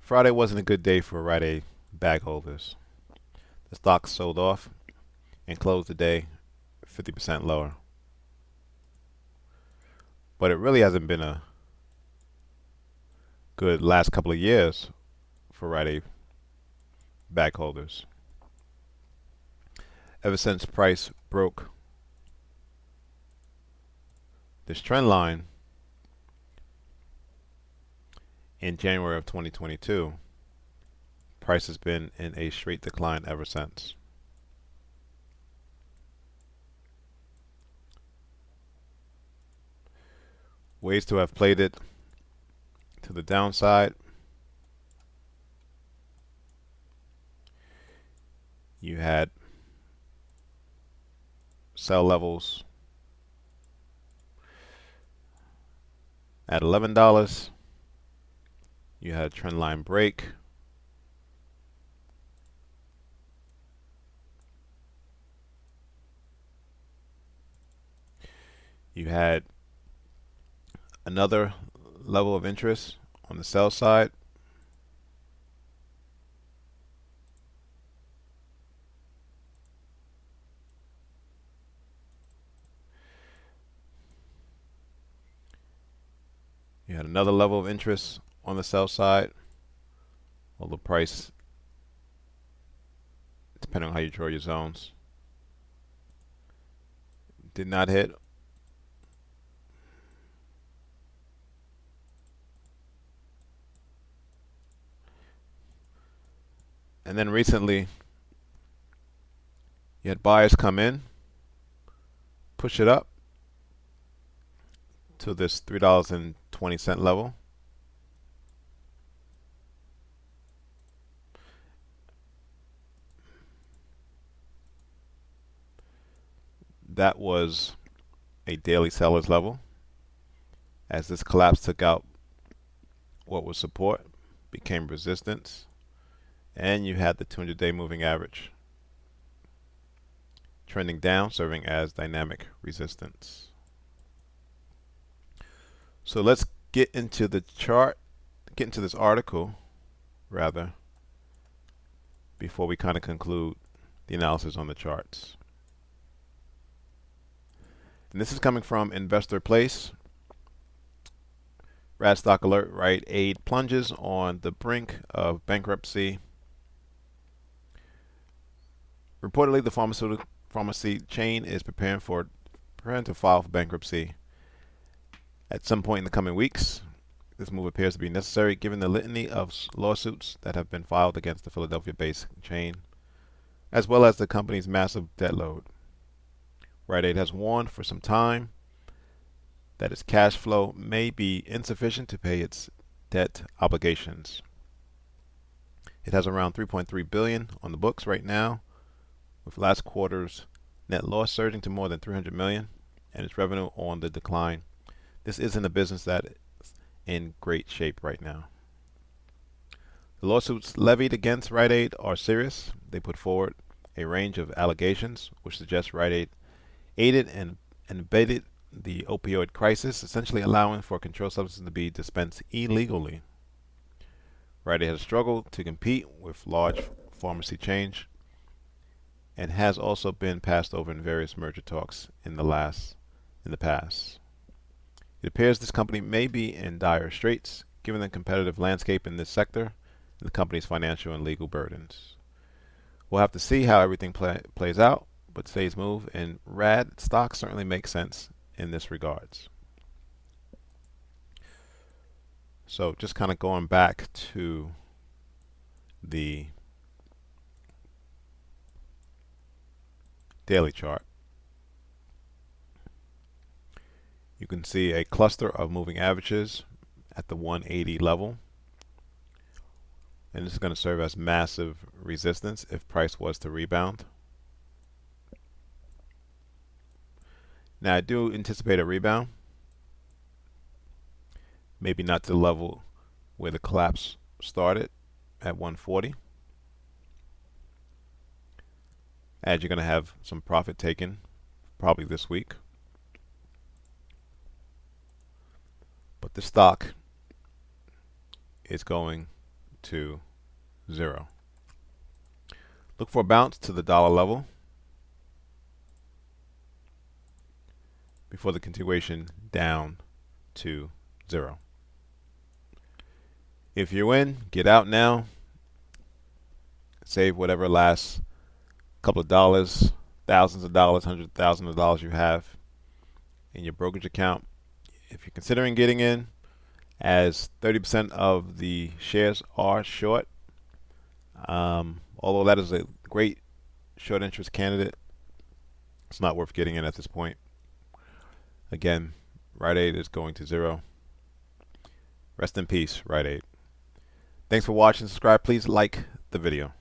Friday wasn't a good day for Rite Aid bag holders. The stock sold off and closed the day 50% lower. But it really hasn't been a good last couple of years for Rite Aid bag holders. Ever since price broke this trend line in January of 2022, price has been in a straight decline ever since. Ways to have played it to the downside: you had sell levels at $11. You had a trend line break. You had another level of interest on the sell side. You had another level of interest on the sell side, although price, depending on how you draw your zones, did not hit. And then recently, you had buyers come in, push it up to this $3.20 level. That was a daily seller's level. As this collapse took out what was support, became resistance, and you had the 200-day moving average trending down, serving as dynamic resistance. So let's get into the chart, get into this article, rather, before we kind of conclude the analysis on the charts. And this is coming from Investor Place. Rad stock alert: Rite Aid plunges on the brink of bankruptcy. Reportedly, the pharmacy chain is preparing to file for bankruptcy at some point in the coming weeks. This move appears to be necessary given the litany of lawsuits that have been filed against the Philadelphia-based chain, as well as the company's massive debt load. Rite Aid has warned for some time that its cash flow may be insufficient to pay its debt obligations. It has around $3.3 billion on the books right now, with last quarter's net loss surging to more than $300 million and its revenue on the decline. This isn't a business that is in great shape right now. The lawsuits levied against Rite Aid are serious. They put forward a range of allegations which suggest Rite Aid aided and abetted the opioid crisis, essentially allowing for controlled substances to be dispensed illegally. Rite Aid has struggled to compete with large pharmacy chains and has also been passed over in various merger talks in the past. It appears this company may be in dire straits given the competitive landscape in this sector and the company's financial and legal burdens. We'll have to see how everything plays out, but today's move in RAD stock certainly makes sense in this regards. So just kind of going back to the daily chart, you can see a cluster of moving averages at the 180 level, and this is going to serve as massive resistance if price was to rebound. Now I do anticipate a rebound, maybe not to the level where the collapse started at 140, as you're going to have some profit taken probably this week. But the stock is going to 0. Look for a bounce to the dollar level before the continuation down to 0. If you're in, get out now. Save whatever last couple of dollars, thousands of dollars, hundreds of thousands of dollars you have in your brokerage account. If you're considering getting in, as 30% of the shares are short, although that is a great short interest candidate, it's not worth getting in at this point. Again, Rite Aid is going to 0. Rest in peace, Rite Aid. Thanks for watching. Subscribe. Please like the video.